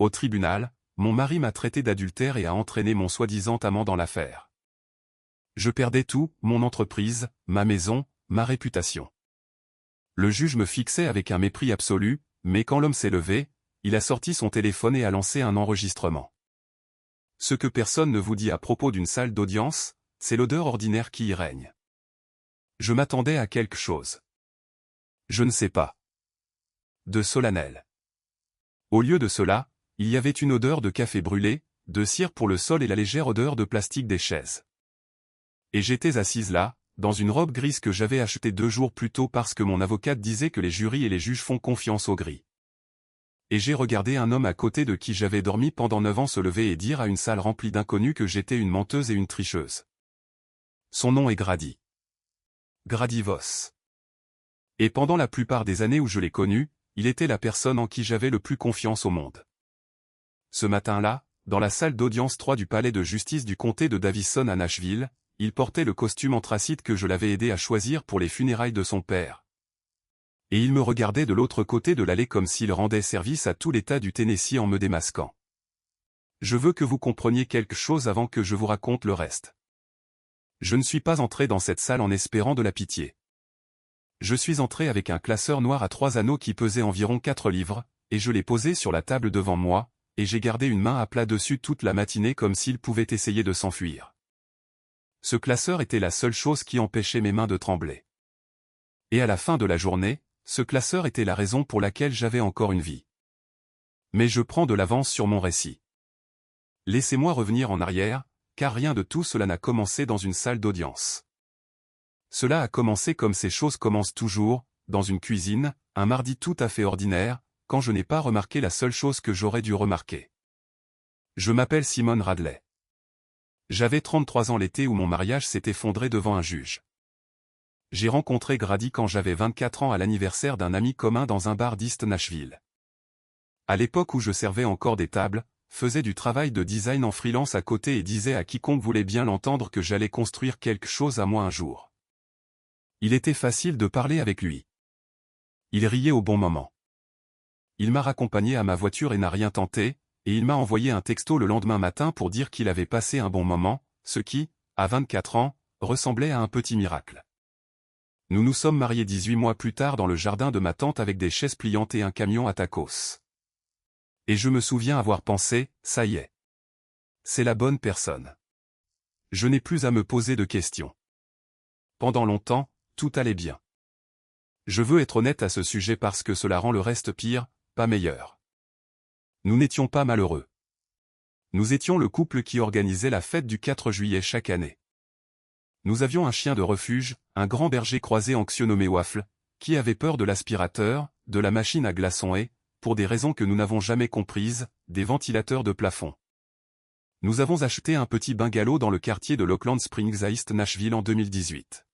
Au tribunal, mon mari m'a traité d'adultère et a entraîné mon soi-disant amant dans l'affaire. Je perdais tout, mon entreprise, ma maison, ma réputation. Le juge me fixait avec un mépris absolu, mais quand l'homme s'est levé, il a sorti son téléphone et a lancé un enregistrement. Ce que personne ne vous dit à propos d'une salle d'audience, c'est l'odeur ordinaire qui y règne. Je m'attendais à quelque chose. Je ne sais pas. De solennel. Au lieu de cela, il y avait une odeur de café brûlé, de cire pour le sol et la légère odeur de plastique des chaises. Et j'étais assise là, dans une robe grise que j'avais achetée 2 jours plus tôt parce que mon avocate disait que les jurys et les juges font confiance au gris. Et j'ai regardé un homme à côté de qui j'avais dormi pendant 9 ans se lever et dire à une salle remplie d'inconnus que j'étais une menteuse et une tricheuse. Son nom est Grady. Grady Voss. Et pendant la plupart des années où je l'ai connu, il était la personne en qui j'avais le plus confiance au monde. Ce matin-là, dans la salle d'audience 3 du palais de justice du comté de Davison à Nashville, il portait le costume anthracite que je l'avais aidé à choisir pour les funérailles de son père. Et il me regardait de l'autre côté de l'allée comme s'il rendait service à tout l'État du Tennessee en me démasquant. Je veux que vous compreniez quelque chose avant que je vous raconte le reste. Je ne suis pas entré dans cette salle en espérant de la pitié. Je suis entré avec un classeur noir à 3 anneaux qui pesait environ 4 livres, et je l'ai posé sur la table devant moi, et j'ai gardé une main à plat dessus toute la matinée comme s'il pouvait essayer de s'enfuir. Ce classeur était la seule chose qui empêchait mes mains de trembler. Et à la fin de la journée, ce classeur était la raison pour laquelle j'avais encore une vie. Mais je prends de l'avance sur mon récit. Laissez-moi revenir en arrière, car rien de tout cela n'a commencé dans une salle d'audience. Cela a commencé comme ces choses commencent toujours, dans une cuisine, un mardi tout à fait ordinaire, quand je n'ai pas remarqué la seule chose que j'aurais dû remarquer. Je m'appelle Simone Radley. J'avais 33 ans l'été où mon mariage s'est effondré devant un juge. J'ai rencontré Grady quand j'avais 24 ans à l'anniversaire d'un ami commun dans un bar d'East Nashville. À l'époque où je servais encore des tables, faisais du travail de design en freelance à côté et disais à quiconque voulait bien l'entendre que j'allais construire quelque chose à moi un jour. Il était facile de parler avec lui. Il riait au bon moment. Il m'a raccompagné à ma voiture et n'a rien tenté, et il m'a envoyé un texto le lendemain matin pour dire qu'il avait passé un bon moment, ce qui, à 24 ans, ressemblait à un petit miracle. Nous nous sommes mariés 18 mois plus tard dans le jardin de ma tante avec des chaises pliantes et un camion à tacos. Et je me souviens avoir pensé, ça y est. C'est la bonne personne. Je n'ai plus à me poser de questions. Pendant longtemps, tout allait bien. Je veux être honnête à ce sujet parce que cela rend le reste pire, pas meilleur. Nous n'étions pas malheureux. Nous étions le couple qui organisait la fête du 4 juillet chaque année. Nous avions un chien de refuge, un grand berger croisé anxieux nommé Waffle, qui avait peur de l'aspirateur, de la machine à glaçons et, pour des raisons que nous n'avons jamais comprises, des ventilateurs de plafond. Nous avons acheté un petit bungalow dans le quartier de Lockland Springs à East Nashville en 2018.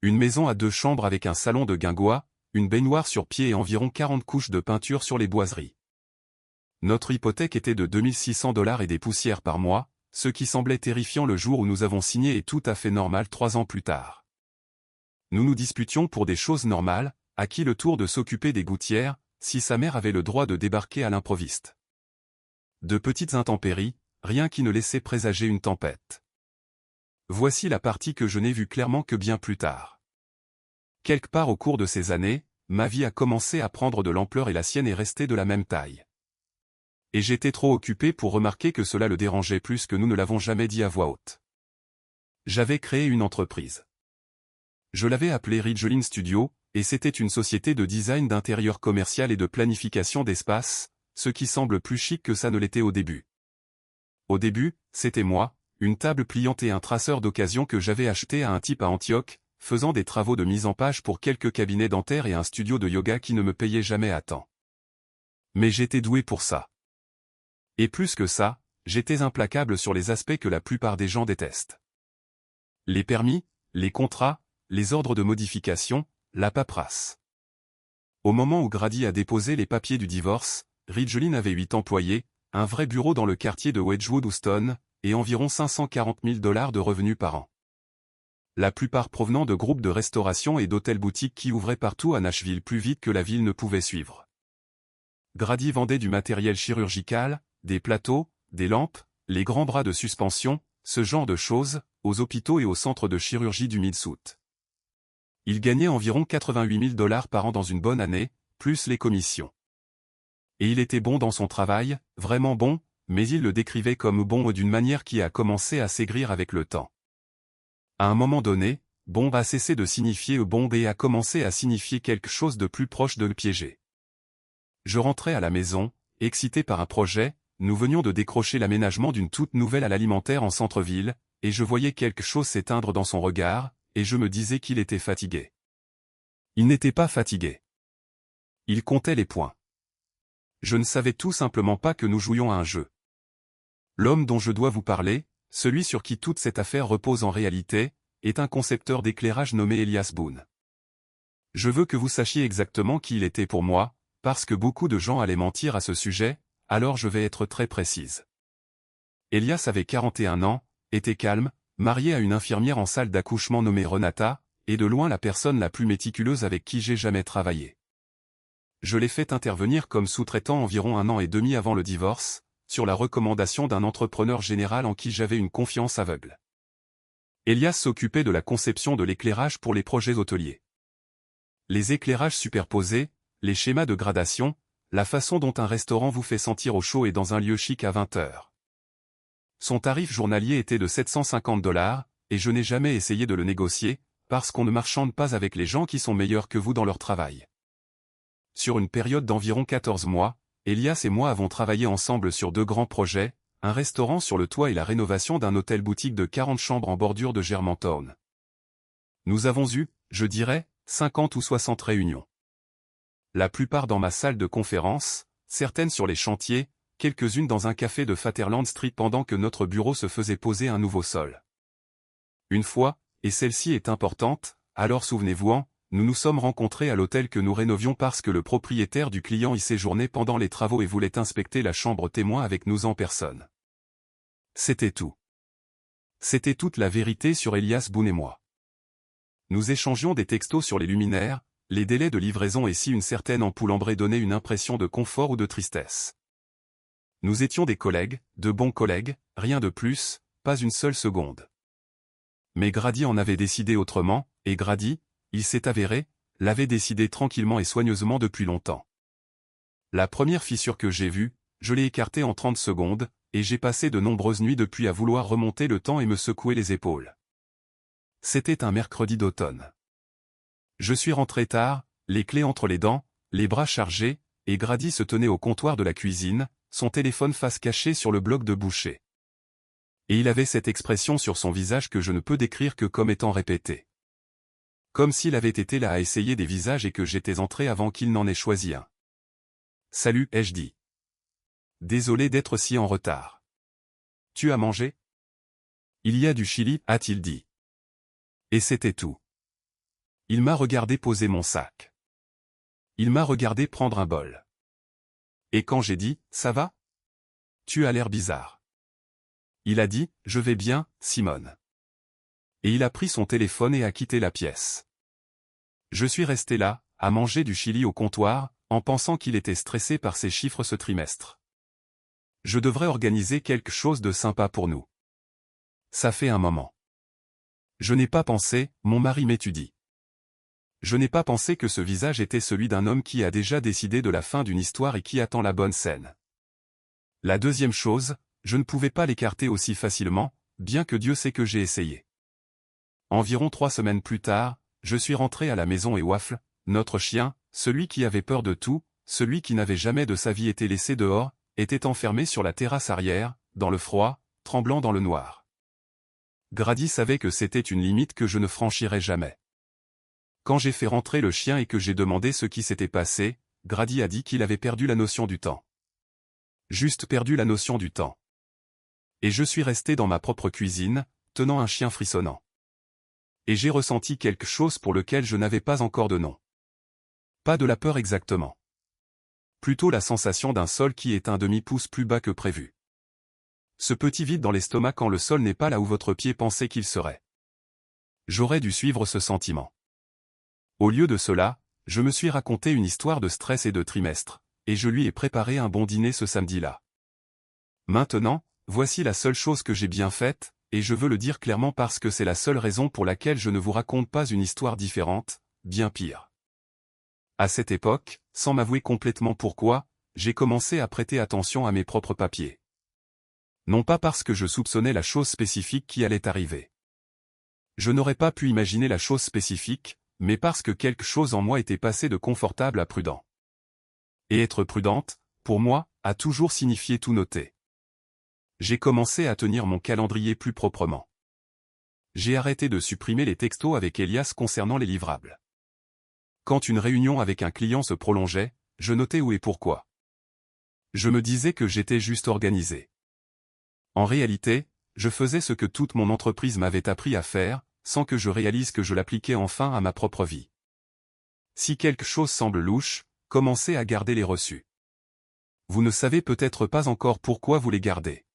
Une maison à 2 chambres avec un salon de guingois, une baignoire sur pied et environ 40 couches de peinture sur les boiseries. Notre hypothèque était de $2600 et des poussières par mois, ce qui semblait terrifiant le jour où nous avons signé et tout à fait normal 3 ans plus tard. Nous nous disputions pour des choses normales, à qui le tour de s'occuper des gouttières, si sa mère avait le droit de débarquer à l'improviste. De petites intempéries, rien qui ne laissait présager une tempête. Voici la partie que je n'ai vue clairement que bien plus tard. Quelque part au cours de ces années, ma vie a commencé à prendre de l'ampleur et la sienne est restée de la même taille. Et j'étais trop occupé pour remarquer que cela le dérangeait plus que nous ne l'avons jamais dit à voix haute. J'avais créé une entreprise. Je l'avais appelée Ridgeline Studio, et c'était une société de design d'intérieur commercial et de planification d'espace, ce qui semble plus chic que ça ne l'était au début. Au début, c'était moi, une table pliante et un traceur d'occasion que j'avais acheté à un type à Antioche, faisant des travaux de mise en page pour quelques cabinets dentaires et un studio de yoga qui ne me payait jamais à temps. Mais j'étais doué pour ça. Et plus que ça, j'étais implacable sur les aspects que la plupart des gens détestent. Les permis, les contrats, les ordres de modification, la paperasse. Au moment où Grady a déposé les papiers du divorce, Ridgeline avait 8 employés, un vrai bureau dans le quartier de Wedgwood-Houston, et environ $540 000 de revenus par an. La plupart provenant de groupes de restauration et d'hôtels-boutiques qui ouvraient partout à Nashville plus vite que la ville ne pouvait suivre. Grady vendait du matériel chirurgical, des plateaux, des lampes, les grands bras de suspension, ce genre de choses, aux hôpitaux et aux centres de chirurgie du Mid-South. Il gagnait environ 88 000 $ par an dans une bonne année, plus les commissions. Et il était bon dans son travail, vraiment bon, mais il le décrivait comme bon d'une manière qui a commencé à s'aigrir avec le temps. À un moment donné, bon a cessé de signifier bon et a commencé à signifier quelque chose de plus proche de le piéger. Je rentrais à la maison, excité par un projet, nous venions de décrocher l'aménagement d'une toute nouvelle à l'alimentaire en centre-ville, et je voyais quelque chose s'éteindre dans son regard, et je me disais qu'il était fatigué. Il n'était pas fatigué. Il comptait les points. Je ne savais tout simplement pas que nous jouions à un jeu. L'homme dont je dois vous parler, celui sur qui toute cette affaire repose en réalité, est un concepteur d'éclairage nommé Elias Boone. Je veux que vous sachiez exactement qui il était pour moi, parce que beaucoup de gens allaient mentir à ce sujet, alors je vais être très précise. Elias avait 41 ans, était calme, marié à une infirmière en salle d'accouchement nommée Renata, et de loin la personne la plus méticuleuse avec qui j'ai jamais travaillé. Je l'ai fait intervenir comme sous-traitant environ 1 an et demi avant le divorce, sur la recommandation d'un entrepreneur général en qui j'avais une confiance aveugle. Elias s'occupait de la conception de l'éclairage pour les projets hôteliers. Les éclairages superposés, les schémas de gradation, la façon dont un restaurant vous fait sentir au chaud et dans un lieu chic à 20 heures. Son tarif journalier était de 750 $, et je n'ai jamais essayé de le négocier, parce qu'on ne marchande pas avec les gens qui sont meilleurs que vous dans leur travail. Sur une période d'environ 14 mois, Elias et moi avons travaillé ensemble sur 2 grands projets, un restaurant sur le toit et la rénovation d'un hôtel-boutique de 40 chambres en bordure de Germantown. Nous avons eu, je dirais, 50 ou 60 réunions. La plupart dans ma salle de conférence, certaines sur les chantiers, quelques-unes dans un café de Fatherland Street pendant que notre bureau se faisait poser un nouveau sol. Une fois, et celle-ci est importante, alors souvenez-vous-en, nous nous sommes rencontrés à l'hôtel que nous rénovions parce que le propriétaire du client y séjournait pendant les travaux et voulait inspecter la chambre témoin avec nous en personne. C'était tout. C'était toute la vérité sur Elias Boone et moi. Nous échangions des textos sur les luminaires, les délais de livraison et si une certaine ampoule ambrée donnait une impression de confort ou de tristesse. Nous étions des collègues, de bons collègues, rien de plus, pas une seule seconde. Mais Grady en avait décidé autrement, et Grady, il s'est avéré, l'avait décidé tranquillement et soigneusement depuis longtemps. La première fissure que j'ai vue, je l'ai écartée en 30 secondes, et j'ai passé de nombreuses nuits depuis à vouloir remonter le temps et me secouer les épaules. C'était un mercredi d'automne. Je suis rentré tard, les clés entre les dents, les bras chargés, et Grady se tenait au comptoir de la cuisine, son téléphone face cachée sur le bloc de boucher. Et il avait cette expression sur son visage que je ne peux décrire que comme étant répétée. Comme s'il avait été là à essayer des visages et que j'étais entré avant qu'il n'en ait choisi un. « Salut, ai-je dit. Désolé d'être si en retard. Tu as mangé ? Il y a du chili, a-t-il dit. Et c'était tout. Il m'a regardé poser mon sac. Il m'a regardé prendre un bol. Et quand j'ai dit, ça va ? Tu as l'air bizarre. Il a dit, je vais bien, Simone. Et il a pris son téléphone et a quitté la pièce. Je suis resté là, à manger du chili au comptoir, en pensant qu'il était stressé par ses chiffres ce trimestre. Je devrais organiser quelque chose de sympa pour nous. Ça fait un moment. Je n'ai pas pensé, mon mari m'étudie. Je n'ai pas pensé que ce visage était celui d'un homme qui a déjà décidé de la fin d'une histoire et qui attend la bonne scène. La deuxième chose, je ne pouvais pas l'écarter aussi facilement, bien que Dieu sait que j'ai essayé. Environ 3 semaines plus tard, je suis rentré à la maison et Waffle, notre chien, celui qui avait peur de tout, celui qui n'avait jamais de sa vie été laissé dehors, était enfermé sur la terrasse arrière, dans le froid, tremblant dans le noir. Grady savait que c'était une limite que je ne franchirais jamais. Quand j'ai fait rentrer le chien et que j'ai demandé ce qui s'était passé, Grady a dit qu'il avait perdu la notion du temps. Juste perdu la notion du temps. Et je suis resté dans ma propre cuisine, tenant un chien frissonnant. Et j'ai ressenti quelque chose pour lequel je n'avais pas encore de nom. Pas de la peur exactement. Plutôt la sensation d'un sol qui est un demi-pouce plus bas que prévu. Ce petit vide dans l'estomac quand le sol n'est pas là où votre pied pensait qu'il serait. J'aurais dû suivre ce sentiment. Au lieu de cela, je me suis raconté une histoire de stress et de trimestre, et je lui ai préparé un bon dîner ce samedi-là. Maintenant, voici la seule chose que j'ai bien faite, et je veux le dire clairement parce que c'est la seule raison pour laquelle je ne vous raconte pas une histoire différente, bien pire. À cette époque, sans m'avouer complètement pourquoi, j'ai commencé à prêter attention à mes propres papiers. Non pas parce que je soupçonnais la chose spécifique qui allait arriver. Je n'aurais pas pu imaginer la chose spécifique, mais parce que quelque chose en moi était passé de confortable à prudent. Et être prudente, pour moi, a toujours signifié tout noter. J'ai commencé à tenir mon calendrier plus proprement. J'ai arrêté de supprimer les textos avec Elias concernant les livrables. Quand une réunion avec un client se prolongeait, je notais où et pourquoi. Je me disais que j'étais juste organisé. En réalité, je faisais ce que toute mon entreprise m'avait appris à faire, sans que je réalise que je l'appliquais enfin à ma propre vie. Si quelque chose semble louche, commencez à garder les reçus. Vous ne savez peut-être pas encore pourquoi vous les gardez.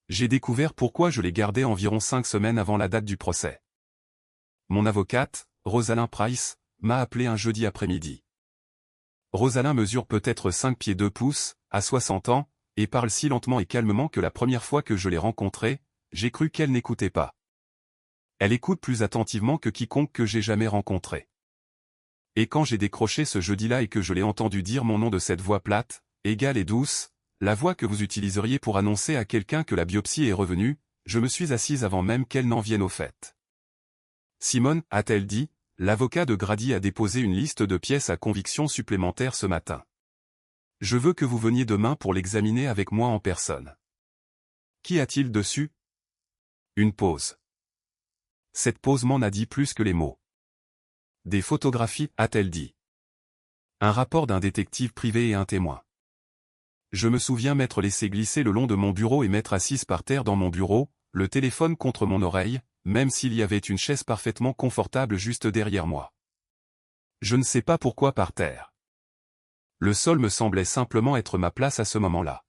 J'ai découvert pourquoi je les gardais environ 5 semaines avant la date du procès. Mon avocate, Rosalind Price, m'a appelé un jeudi après-midi. Rosalind mesure peut-être 5 pieds 2 pouces, a 60 ans, et parle si lentement et calmement que la première fois que je l'ai rencontrée, j'ai cru qu'elle n'écoutait pas. Elle écoute plus attentivement que quiconque que j'ai jamais rencontré. Et quand j'ai décroché ce jeudi-là et que je l'ai entendu dire mon nom de cette voix plate, égale et douce, la voix que vous utiliseriez pour annoncer à quelqu'un que la biopsie est revenue, je me suis assise avant même qu'elle n'en vienne au fait. Simone, a-t-elle dit, l'avocat de Grady a déposé une liste de pièces à conviction supplémentaire ce matin. Je veux que vous veniez demain pour l'examiner avec moi en personne. Qu'y a-t-il dessus? Une pause. Cette pause m'en a dit plus que les mots. Des photographies, a-t-elle dit. Un rapport d'un détective privé et un témoin. Je me souviens m'être laissé glisser le long de mon bureau et m'être assise par terre dans mon bureau, le téléphone contre mon oreille, même s'il y avait une chaise parfaitement confortable juste derrière moi. Je ne sais pas pourquoi par terre. Le sol me semblait simplement être ma place à ce moment-là.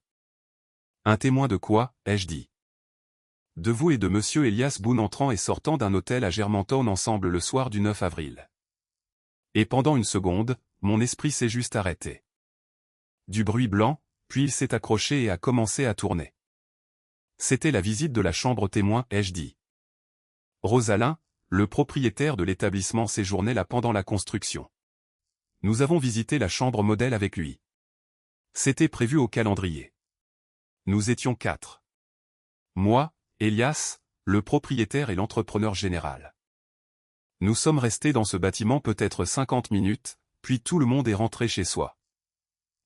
Un témoin de quoi, ai-je dit. De vous et de monsieur Elias Boone entrant et sortant d'un hôtel à Germantown ensemble le soir du 9 avril. Et pendant une seconde, mon esprit s'est juste arrêté. Du bruit blanc, puis il s'est accroché et a commencé à tourner. C'était la visite de la chambre témoin, ai-je dit. Rosalind, le propriétaire de l'établissement séjournait là pendant la construction. Nous avons visité la chambre modèle avec lui. C'était prévu au calendrier. Nous étions 4. Moi, Elias, le propriétaire et l'entrepreneur général. Nous sommes restés dans ce bâtiment peut-être 50 minutes, puis tout le monde est rentré chez soi.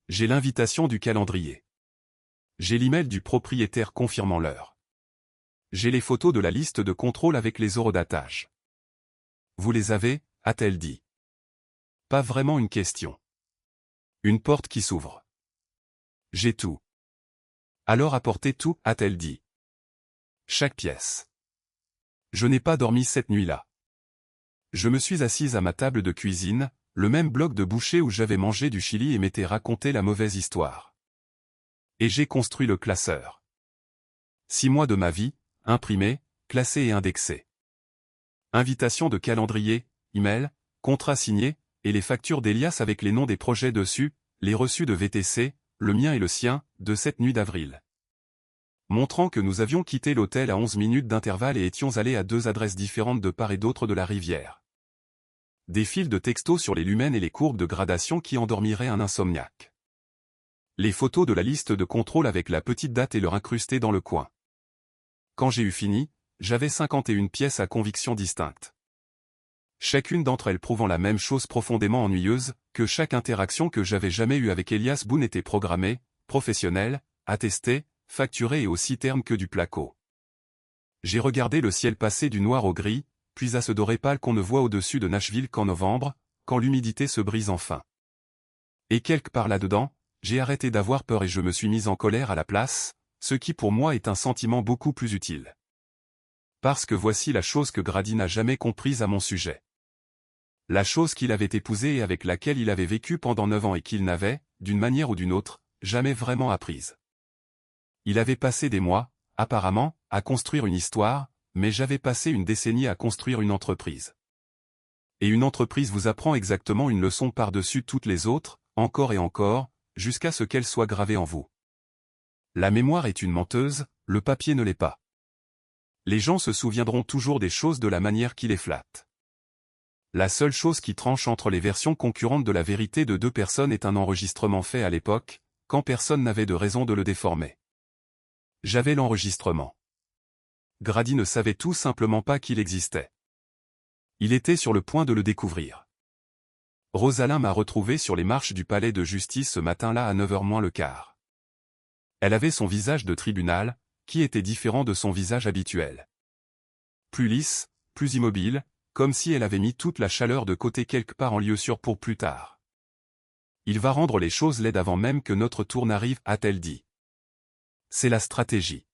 J'ai l'invitation du calendrier. J'ai l'email du propriétaire confirmant l'heure. J'ai les photos de la liste de contrôle avec les horodatage. Vous les avez, a-t-elle dit. Pas vraiment une question. Une porte qui s'ouvre. J'ai tout. Alors apportez tout, a-t-elle dit. Chaque pièce. Je n'ai pas dormi cette nuit-là. Je me suis assise à ma table de cuisine, le même bloc de boucher où j'avais mangé du chili et m'étais raconté la mauvaise histoire. Et j'ai construit le classeur. 6 mois de ma vie, imprimé, classé et indexé. Invitation de calendrier, email, contrat signé, et les factures d'Elias avec les noms des projets dessus, les reçus de VTC, le mien et le sien, de cette nuit d'avril. Montrant que nous avions quitté l'hôtel à 11 minutes d'intervalle et étions allés à 2 adresses différentes de part et d'autre de la rivière. Des fils de textos sur les lumens et les courbes de gradation qui endormiraient un insomniaque. Les photos de la liste de contrôle avec la petite date et leur incrustée dans le coin. Quand j'ai eu fini, j'avais 51 pièces à conviction distinctes. Chacune d'entre elles prouvant la même chose profondément ennuyeuse, que chaque interaction que j'avais jamais eue avec Elias Boone était programmée, professionnelle, attestée, facturée et aussi terne que du placo. J'ai regardé le ciel passer du noir au gris, puis à ce doré pâle qu'on ne voit au-dessus de Nashville qu'en novembre, quand l'humidité se brise enfin. Et quelque part là-dedans, j'ai arrêté d'avoir peur et je me suis mis en colère à la place, ce qui pour moi est un sentiment beaucoup plus utile. Parce que voici la chose que Grady n'a jamais comprise à mon sujet. La chose qu'il avait épousée et avec laquelle il avait vécu pendant 9 ans et qu'il n'avait, d'une manière ou d'une autre, jamais vraiment apprise. Il avait passé des mois, apparemment, à construire une histoire, mais j'avais passé une décennie à construire une entreprise. Et une entreprise vous apprend exactement une leçon par-dessus toutes les autres, encore et encore, jusqu'à ce qu'elle soit gravée en vous. La mémoire est une menteuse, le papier ne l'est pas. Les gens se souviendront toujours des choses de la manière qui les flatte. La seule chose qui tranche entre les versions concurrentes de la vérité de deux personnes est un enregistrement fait à l'époque, quand personne n'avait de raison de le déformer. J'avais l'enregistrement. Grady ne savait tout simplement pas qu'il existait. Il était sur le point de le découvrir. Rosalind m'a retrouvé sur les marches du palais de justice ce matin-là à 9h moins le quart. Elle avait son visage de tribunal, qui était différent de son visage habituel. Plus lisse, plus immobile, comme si elle avait mis toute la chaleur de côté quelque part en lieu sûr pour plus tard. Il va rendre les choses laides avant même que notre tour n'arrive, a-t-elle dit. C'est la stratégie.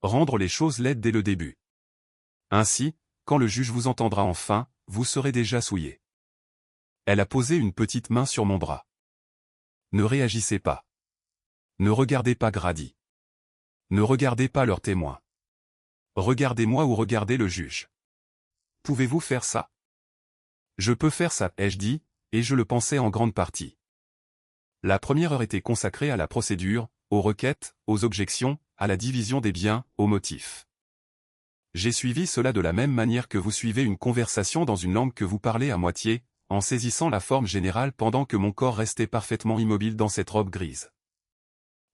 Rendre les choses laides dès le début. Ainsi, quand le juge vous entendra enfin, vous serez déjà souillé. Elle a posé une petite main sur mon bras. Ne réagissez pas. Ne regardez pas Grady. Ne regardez pas leurs témoins. Regardez-moi ou regardez le juge. Pouvez-vous faire ça? Je peux faire ça, ai-je dit, et je le pensais en grande partie. La première heure était consacrée à la procédure, aux requêtes, aux objections, à la division des biens, aux motifs. J'ai suivi cela de la même manière que vous suivez une conversation dans une langue que vous parlez à moitié, en saisissant la forme générale pendant que mon corps restait parfaitement immobile dans cette robe grise.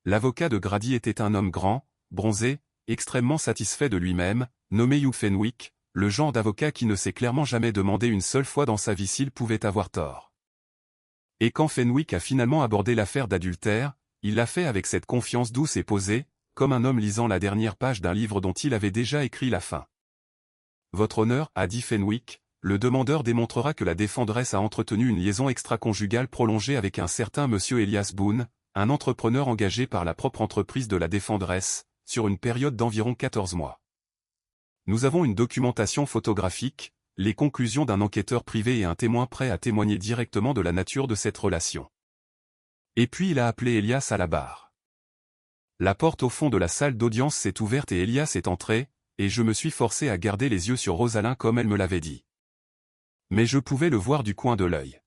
L'avocat de Grady était un homme grand, bronzé, extrêmement satisfait de lui-même, nommé Hugh Fenwick, le genre d'avocat qui ne s'est clairement jamais demandé une seule fois dans sa vie s'il pouvait avoir tort. Et quand Fenwick a finalement abordé l'affaire d'adultère, il l'a fait avec cette confiance douce et posée, comme un homme lisant la dernière page d'un livre dont il avait déjà écrit la fin. Votre honneur, a dit Fenwick, le demandeur démontrera que la défendresse a entretenu une liaison extra-conjugale prolongée avec un certain monsieur Elias Boone, un entrepreneur engagé par la propre entreprise de la défendresse, sur une période d'environ 14 mois. Nous avons une documentation photographique, les conclusions d'un enquêteur privé et un témoin prêt à témoigner directement de la nature de cette relation. Et puis il a appelé Elias à la barre. La porte au fond de la salle d'audience s'est ouverte et Elias est entré, et je me suis forcé à garder les yeux sur Rosalind comme elle me l'avait dit. Mais je pouvais le voir du coin de l'œil.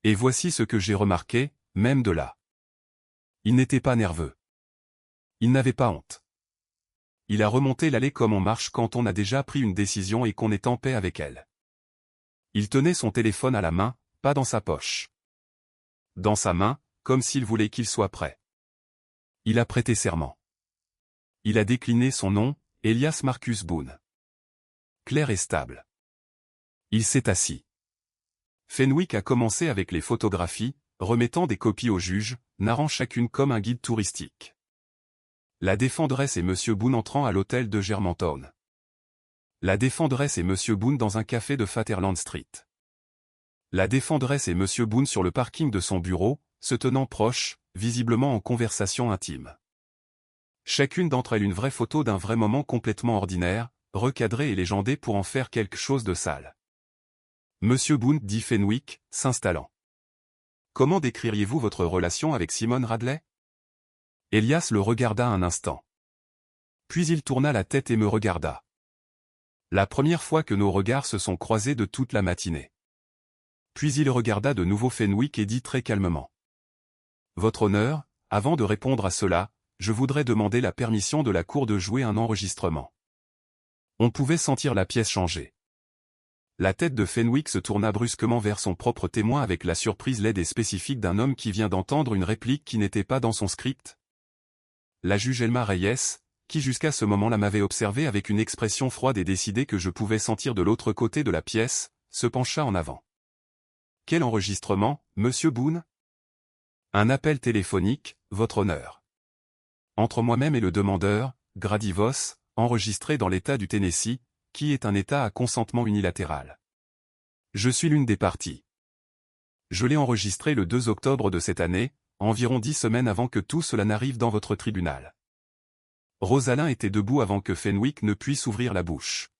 Et voici ce que j'ai remarqué, même de là. Il n'était pas nerveux. Il n'avait pas honte. Il a remonté l'allée comme on marche quand on a déjà pris une décision et qu'on est en paix avec elle. Il tenait son téléphone à la main, pas dans sa poche. Dans sa main, comme s'il voulait qu'il soit prêt. Il a prêté serment. Il a décliné son nom, Elias Marcus Boone. Clair et stable. Il s'est assis. Fenwick a commencé avec les photographies, remettant des copies au juge, narrant chacune comme un guide touristique. La défendresse et monsieur Boone entrant à l'hôtel de Germantown. La défendresse et monsieur Boone dans un café de Fatherland Street. La défendresse et monsieur Boone sur le parking de son bureau, se tenant proches, visiblement en conversation intime. Chacune d'entre elles une vraie photo d'un vrai moment complètement ordinaire, recadré et légendé pour en faire quelque chose de sale. Monsieur Boone, dit Fenwick, s'installant. Comment décririez-vous votre relation avec Simone Radley? Elias le regarda un instant. Puis il tourna la tête et me regarda. La première fois que nos regards se sont croisés de toute la matinée. Puis il regarda de nouveau Fenwick et dit très calmement. Votre honneur, avant de répondre à cela, je voudrais demander la permission de la cour de jouer un enregistrement. On pouvait sentir la pièce changer. La tête de Fenwick se tourna brusquement vers son propre témoin avec la surprise laide et spécifique d'un homme qui vient d'entendre une réplique qui n'était pas dans son script. La juge Elma Reyes, qui jusqu'à ce moment-là m'avait observé avec une expression froide et décidée que je pouvais sentir de l'autre côté de la pièce, se pencha en avant. Quel enregistrement, monsieur Boone? Un appel téléphonique, votre honneur. Entre moi-même et le demandeur, Grady Voss, enregistré dans l'État du Tennessee, qui est un État à consentement unilatéral. Je suis l'une des parties. Je l'ai enregistré le 2 octobre de cette année, environ 10 semaines avant que tout cela n'arrive dans votre tribunal. Rosalind était debout avant que Fenwick ne puisse ouvrir la bouche.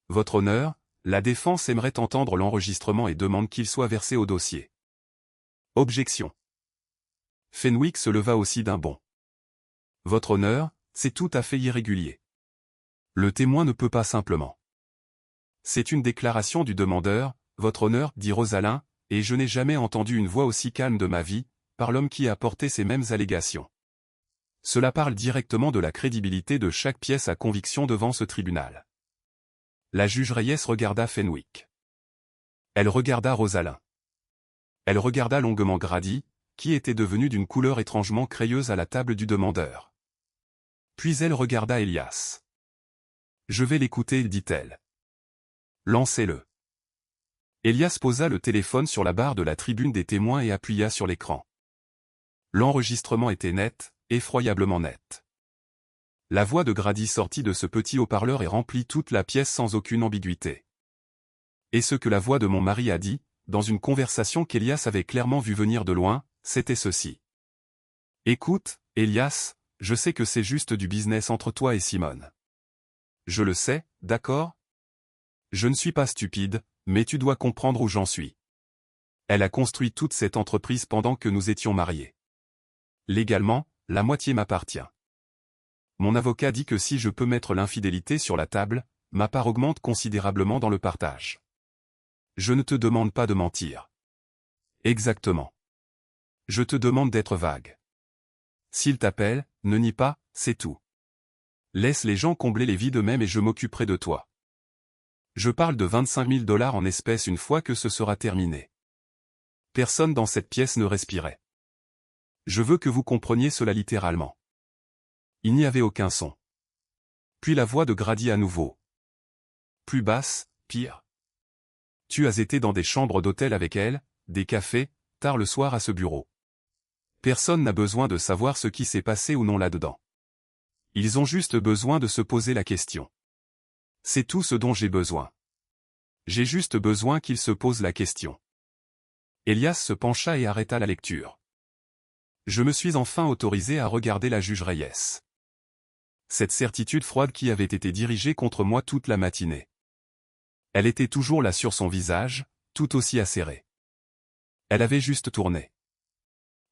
Votre honneur, la défense aimerait entendre l'enregistrement et demande qu'il soit versé au dossier. Objection. Fenwick se leva aussi d'un bond. Votre honneur, c'est tout à fait irrégulier. Le témoin ne peut pas simplement. C'est une déclaration du demandeur, votre honneur, dit Rosalind, et je n'ai jamais entendu une voix aussi calme de ma vie, par l'homme qui a porté ces mêmes allégations. Cela parle directement de la crédibilité de chaque pièce à conviction devant ce tribunal. La juge Reyes regarda Fenwick. Elle regarda Rosalyn. Elle regarda longuement Grady, qui était devenu d'une couleur étrangement crayeuse à la table du demandeur. Puis elle regarda Elias. « Je vais l'écouter, dit-elle. Lancez-le. » Elias posa le téléphone sur la barre de la tribune des témoins et appuya sur l'écran. L'enregistrement était net, effroyablement net. La voix de Grady sortit de ce petit haut-parleur et remplit toute la pièce sans aucune ambiguïté. Et ce que la voix de mon mari a dit, dans une conversation qu'Elias avait clairement vu venir de loin, c'était ceci. « Écoute, Elias, je sais que c'est juste du business entre toi et Simone. Je le sais, d'accord? Je ne suis pas stupide, mais tu dois comprendre où j'en suis. Elle a construit toute cette entreprise pendant que nous étions mariés. Légalement, la moitié m'appartient. Mon avocat dit que si je peux mettre l'infidélité sur la table, ma part augmente considérablement dans le partage. Je ne te demande pas de mentir. Exactement. Je te demande d'être vague. S'il t'appelle, ne nie pas, c'est tout. Laisse les gens combler les vides eux-mêmes et je m'occuperai de toi. Je parle de 25 000 $ en espèces une fois que ce sera terminé. Personne dans cette pièce ne respirait. Je veux que vous compreniez cela littéralement. Il n'y avait aucun son. Puis la voix de Grady à nouveau. Plus basse, pire. Tu as été dans des chambres d'hôtel avec elle, des cafés, tard le soir à ce bureau. Personne n'a besoin de savoir ce qui s'est passé ou non là-dedans. Ils ont juste besoin de se poser la question. C'est tout ce dont j'ai besoin. J'ai juste besoin qu'ils se posent la question. Elias se pencha et arrêta la lecture. Je me suis enfin autorisé à regarder la juge Reyes. Cette certitude froide qui avait été dirigée contre moi toute la matinée. Elle était toujours là sur son visage, tout aussi acérée. Elle avait juste tourné.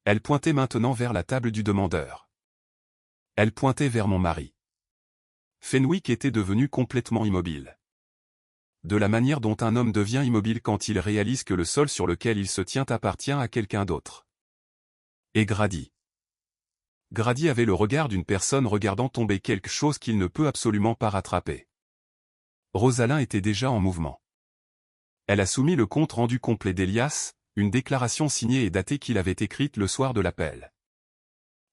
Elle pointait maintenant vers la table du demandeur. Elle pointait vers mon mari. Fenwick était devenu complètement immobile. De la manière dont un homme devient immobile quand il réalise que le sol sur lequel il se tient appartient à quelqu'un d'autre. Et Grady. Grady avait le regard d'une personne regardant tomber quelque chose qu'il ne peut absolument pas rattraper. Rosalyn était déjà en mouvement. Elle a soumis le compte rendu complet d'Elias, une déclaration signée et datée qu'il avait écrite le soir de l'appel.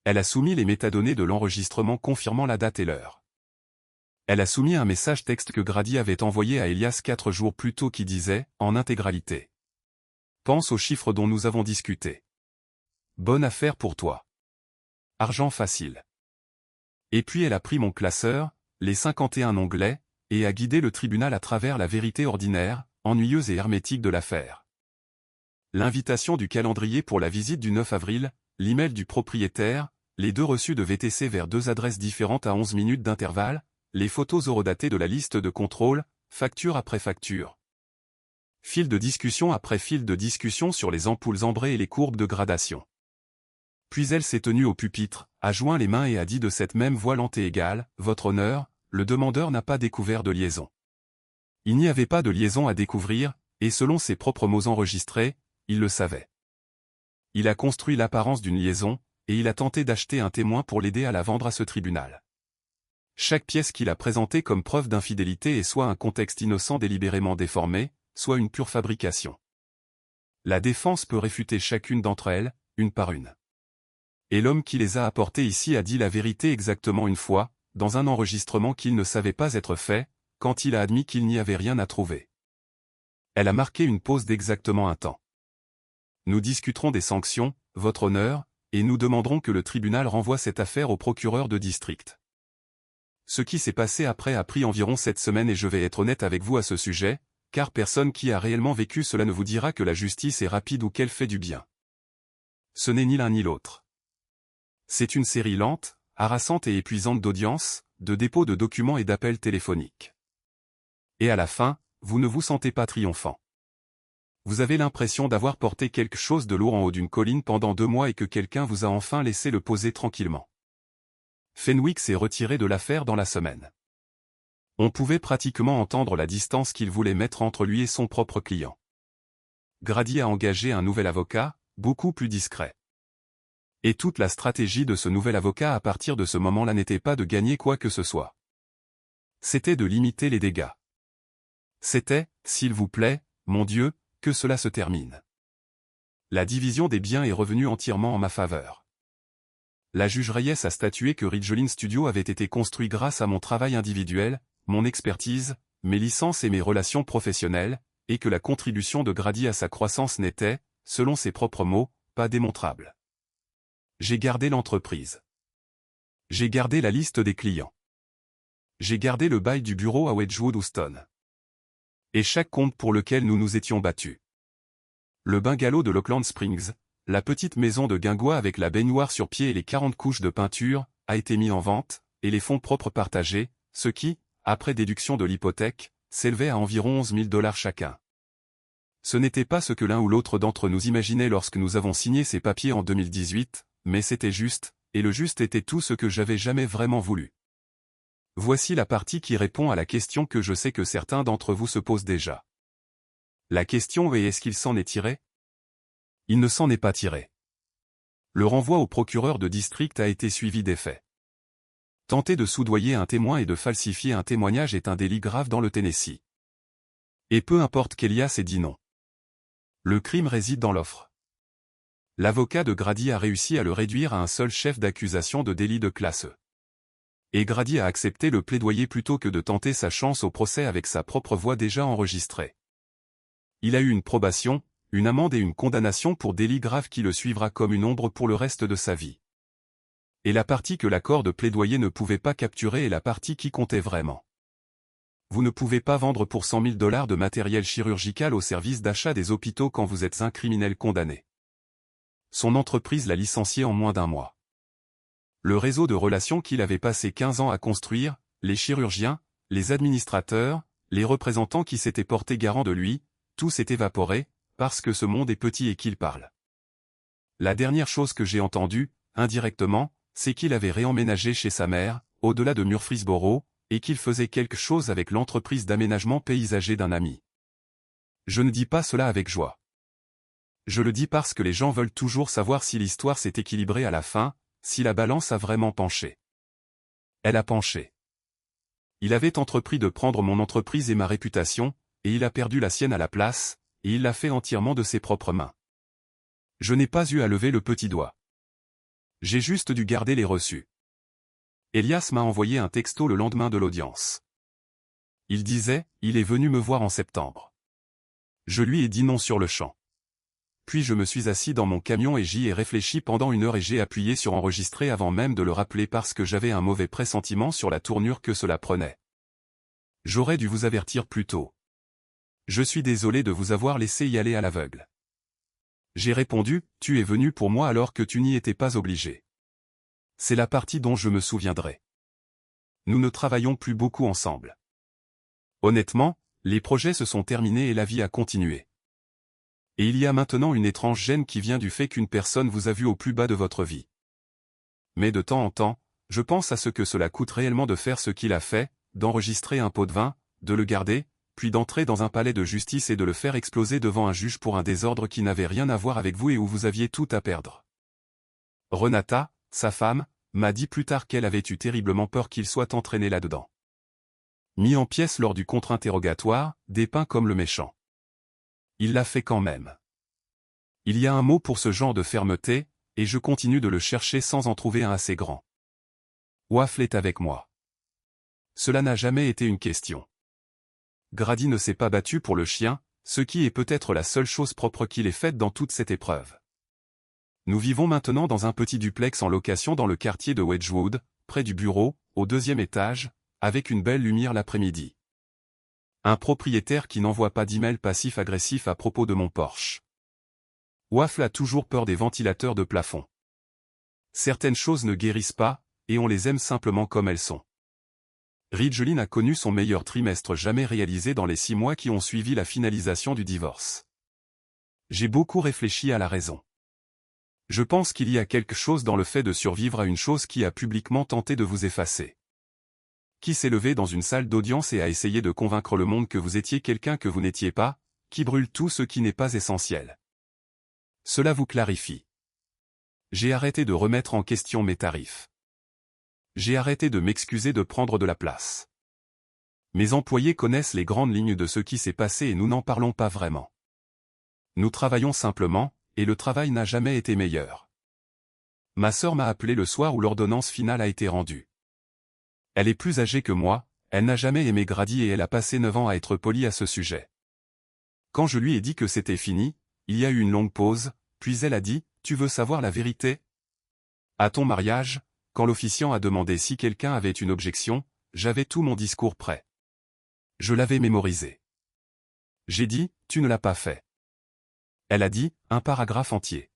Elle a soumis les métadonnées de l'enregistrement confirmant la date et l'heure. Elle a soumis un message texte que Grady avait envoyé à Elias 4 jours plus tôt qui disait, en intégralité. Pense aux chiffres dont nous avons discuté. Bonne affaire pour toi. Argent facile. Et puis elle a pris mon classeur, les 51 onglets, et a guidé le tribunal à travers la vérité ordinaire, ennuyeuse et hermétique de l'affaire. L'invitation du calendrier pour la visite du 9 avril, l'email du propriétaire, les 2 reçus de VTC vers 2 adresses différentes à 11 minutes d'intervalle, les photos horodatées de la liste de contrôle, facture après facture. Fil de discussion après fil de discussion sur les ampoules ambrées et les courbes de gradation. Puis elle s'est tenue au pupitre, a joint les mains et a dit de cette même voix lente et égale, « Votre honneur, le demandeur n'a pas découvert de liaison. » Il n'y avait pas de liaison à découvrir, et selon ses propres mots enregistrés, il le savait. Il a construit l'apparence d'une liaison, et il a tenté d'acheter un témoin pour l'aider à la vendre à ce tribunal. Chaque pièce qu'il a présentée comme preuve d'infidélité est soit un contexte innocent délibérément déformé, soit une pure fabrication. La défense peut réfuter chacune d'entre elles, une par une. Et l'homme qui les a apportées ici a dit la vérité exactement une fois, dans un enregistrement qu'il ne savait pas être fait, quand il a admis qu'il n'y avait rien à trouver. Elle a marqué une pause d'exactement un temps. Nous discuterons des sanctions, votre honneur, et nous demanderons que le tribunal renvoie cette affaire au procureur de district. Ce qui s'est passé après a pris environ 7 semaines et je vais être honnête avec vous à ce sujet, car personne qui a réellement vécu cela ne vous dira que la justice est rapide ou qu'elle fait du bien. Ce n'est ni l'un ni l'autre. C'est une série lente, harassante et épuisante d'audiences, de dépôts de documents et d'appels téléphoniques. Et à la fin, vous ne vous sentez pas triomphant. Vous avez l'impression d'avoir porté quelque chose de lourd en haut d'une colline pendant 2 mois et que quelqu'un vous a enfin laissé le poser tranquillement. Fenwick s'est retiré de l'affaire dans la semaine. On pouvait pratiquement entendre la distance qu'il voulait mettre entre lui et son propre client. Grady a engagé un nouvel avocat, beaucoup plus discret. Et toute la stratégie de ce nouvel avocat à partir de ce moment-là n'était pas de gagner quoi que ce soit. C'était de limiter les dégâts. C'était, s'il vous plaît, mon Dieu, que cela se termine. La division des biens est revenue entièrement en ma faveur. La juge Reyes a statué que Ridgeline Studio avait été construit grâce à mon travail individuel, mon expertise, mes licences et mes relations professionnelles, et que la contribution de Grady à sa croissance n'était, selon ses propres mots, pas démontrable. J'ai gardé l'entreprise. J'ai gardé la liste des clients. J'ai gardé le bail du bureau à Wedgwood Houston. Et chaque compte pour lequel nous nous étions battus. Le bungalow de Lockland Springs, la petite maison de guingois avec la baignoire sur pied et les 40 couches de peinture, a été mis en vente, et les fonds propres partagés, ce qui, après déduction de l'hypothèque, s'élevait à environ 11 000 $ chacun. Ce n'était pas ce que l'un ou l'autre d'entre nous imaginait lorsque nous avons signé ces papiers en 2018, mais c'était juste, et le juste était tout ce que j'avais jamais vraiment voulu. Voici la partie qui répond à la question que je sais que certains d'entre vous se posent déjà. La question est qu'il s'en est tiré? Il ne s'en est pas tiré. Le renvoi au procureur de district a été suivi des faits. Tenter de soudoyer un témoin et de falsifier un témoignage est un délit grave dans le Tennessee. Et peu importe qu'Elias ait dit non. Le crime réside dans l'offre. L'avocat de Grady a réussi à le réduire à un seul chef d'accusation de délit de classe E. Et Grady a accepté le plaidoyer plutôt que de tenter sa chance au procès avec sa propre voix déjà enregistrée. Il a eu une probation, une amende et une condamnation pour délit grave qui le suivra comme une ombre pour le reste de sa vie. Et la partie que l'accord de plaidoyer ne pouvait pas capturer est la partie qui comptait vraiment. Vous ne pouvez pas vendre pour 100 000 $ de matériel chirurgical au service d'achat des hôpitaux quand vous êtes un criminel condamné. Son entreprise l'a licencié en moins d'un mois. Le réseau de relations qu'il avait passé 15 ans à construire, les chirurgiens, les administrateurs, les représentants qui s'étaient portés garant de lui, tout s'est évaporé, parce que ce monde est petit et qu'il parle. La dernière chose que j'ai entendue, indirectement, c'est qu'il avait réemménagé chez sa mère, au-delà de Murfreesboro, et qu'il faisait quelque chose avec l'entreprise d'aménagement paysager d'un ami. Je ne dis pas cela avec joie. Je le dis parce que les gens veulent toujours savoir si l'histoire s'est équilibrée à la fin, si la balance a vraiment penché. Elle a penché. Il avait entrepris de prendre mon entreprise et ma réputation, et il a perdu la sienne à la place, et il l'a fait entièrement de ses propres mains. Je n'ai pas eu à lever le petit doigt. J'ai juste dû garder les reçus. Elias m'a envoyé un texto le lendemain de l'audience. Il disait, il est venu me voir en septembre. Je lui ai dit non sur le champ. Puis je me suis assis dans mon camion et j'y ai réfléchi pendant 1 heure et j'ai appuyé sur enregistrer avant même de le rappeler parce que j'avais un mauvais pressentiment sur la tournure que cela prenait. J'aurais dû vous avertir plus tôt. Je suis désolé de vous avoir laissé y aller à l'aveugle. J'ai répondu, tu es venu pour moi alors que tu n'y étais pas obligé. C'est la partie dont je me souviendrai. Nous ne travaillons plus beaucoup ensemble. Honnêtement, les projets se sont terminés et la vie a continué. Et il y a maintenant une étrange gêne qui vient du fait qu'une personne vous a vu au plus bas de votre vie. Mais de temps en temps, je pense à ce que cela coûte réellement de faire ce qu'il a fait, d'enregistrer un pot de vin, de le garder, puis d'entrer dans un palais de justice et de le faire exploser devant un juge pour un désordre qui n'avait rien à voir avec vous et où vous aviez tout à perdre. Renata, sa femme, m'a dit plus tard qu'elle avait eu terriblement peur qu'il soit entraîné là-dedans. Mis en pièces lors du contre-interrogatoire, dépeint comme le méchant. Il l'a fait quand même. Il y a un mot pour ce genre de fermeté, et je continue de le chercher sans en trouver un assez grand. Waffle est avec moi. Cela n'a jamais été une question. Grady ne s'est pas battu pour le chien, ce qui est peut-être la seule chose propre qu'il ait faite dans toute cette épreuve. Nous vivons maintenant dans un petit duplex en location dans le quartier de Wedgwood, près du bureau, au 2e étage, avec une belle lumière l'après-midi. Un propriétaire qui n'envoie pas d'email passif-agressif à propos de mon Porsche. Waffle a toujours peur des ventilateurs de plafond. Certaines choses ne guérissent pas, et on les aime simplement comme elles sont. Ridgeline a connu son meilleur trimestre jamais réalisé dans les 6 mois qui ont suivi la finalisation du divorce. J'ai beaucoup réfléchi à la raison. Je pense qu'il y a quelque chose dans le fait de survivre à une chose qui a publiquement tenté de vous effacer. Qui s'est levé dans une salle d'audience et a essayé de convaincre le monde que vous étiez quelqu'un que vous n'étiez pas, qui brûle tout ce qui n'est pas essentiel. Cela vous clarifie. J'ai arrêté de remettre en question mes tarifs. J'ai arrêté de m'excuser de prendre de la place. Mes employés connaissent les grandes lignes de ce qui s'est passé et nous n'en parlons pas vraiment. Nous travaillons simplement, et le travail n'a jamais été meilleur. Ma sœur m'a appelé le soir où l'ordonnance finale a été rendue. Elle est plus âgée que moi, elle n'a jamais aimé Grady et elle a passé 9 ans à être polie à ce sujet. Quand je lui ai dit que c'était fini, il y a eu une longue pause, puis elle a dit « Tu veux savoir la vérité ?» À ton mariage, quand l'officiant a demandé si quelqu'un avait une objection, j'avais tout mon discours prêt. Je l'avais mémorisé. J'ai dit « Tu ne l'as pas fait. » Elle a dit « Un paragraphe entier. »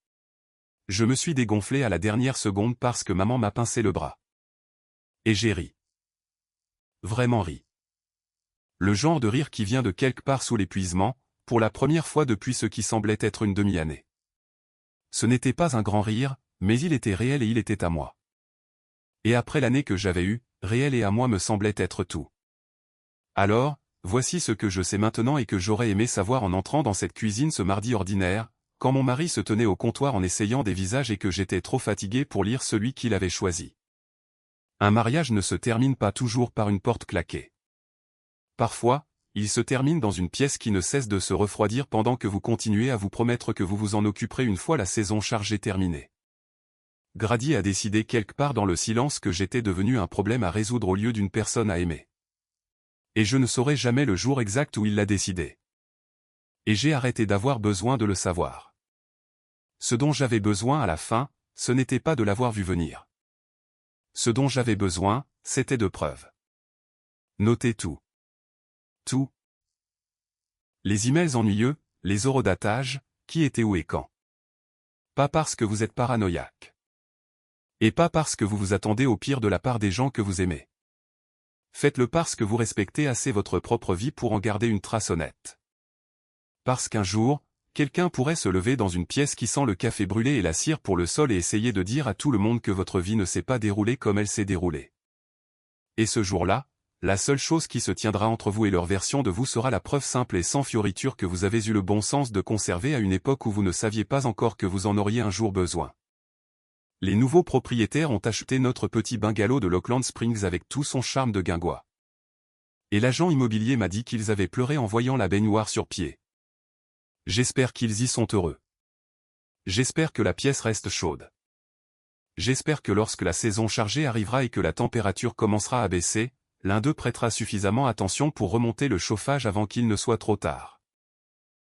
Je me suis dégonflé à la dernière seconde parce que maman m'a pincé le bras. Et j'ai ri. Vraiment ri. Le genre de rire qui vient de quelque part sous l'épuisement, pour la première fois depuis ce qui semblait être une demi-année. Ce n'était pas un grand rire, mais il était réel et il était à moi. Et après l'année que j'avais eue, réel et à moi me semblait être tout. Alors, voici ce que je sais maintenant et que j'aurais aimé savoir en entrant dans cette cuisine ce mardi ordinaire, quand mon mari se tenait au comptoir en essayant des visages et que j'étais trop fatigué pour lire celui qu'il avait choisi. Un mariage ne se termine pas toujours par une porte claquée. Parfois, il se termine dans une pièce qui ne cesse de se refroidir pendant que vous continuez à vous promettre que vous vous en occuperez une fois la saison chargée terminée. Grady a décidé quelque part dans le silence que j'étais devenu un problème à résoudre au lieu d'une personne à aimer. Et je ne saurai jamais le jour exact où il l'a décidé. Et j'ai arrêté d'avoir besoin de le savoir. Ce dont j'avais besoin à la fin, ce n'était pas de l'avoir vu venir. Ce dont j'avais besoin, c'était de preuves. Notez tout. Tout. Les emails ennuyeux, les horodatages, qui était où et quand. Pas parce que vous êtes paranoïaque. Et pas parce que vous vous attendez au pire de la part des gens que vous aimez. Faites-le parce que vous respectez assez votre propre vie pour en garder une trace honnête. Parce qu'un jour, quelqu'un pourrait se lever dans une pièce qui sent le café brûlé et la cire pour le sol et essayer de dire à tout le monde que votre vie ne s'est pas déroulée comme elle s'est déroulée. Et ce jour-là, la seule chose qui se tiendra entre vous et leur version de vous sera la preuve simple et sans fioriture que vous avez eu le bon sens de conserver à une époque où vous ne saviez pas encore que vous en auriez un jour besoin. Les nouveaux propriétaires ont acheté notre petit bungalow de Lockland Springs avec tout son charme de guingois. Et l'agent immobilier m'a dit qu'ils avaient pleuré en voyant la baignoire sur pied. J'espère qu'ils y sont heureux. J'espère que la pièce reste chaude. J'espère que lorsque la saison chargée arrivera et que la température commencera à baisser, l'un d'eux prêtera suffisamment attention pour remonter le chauffage avant qu'il ne soit trop tard.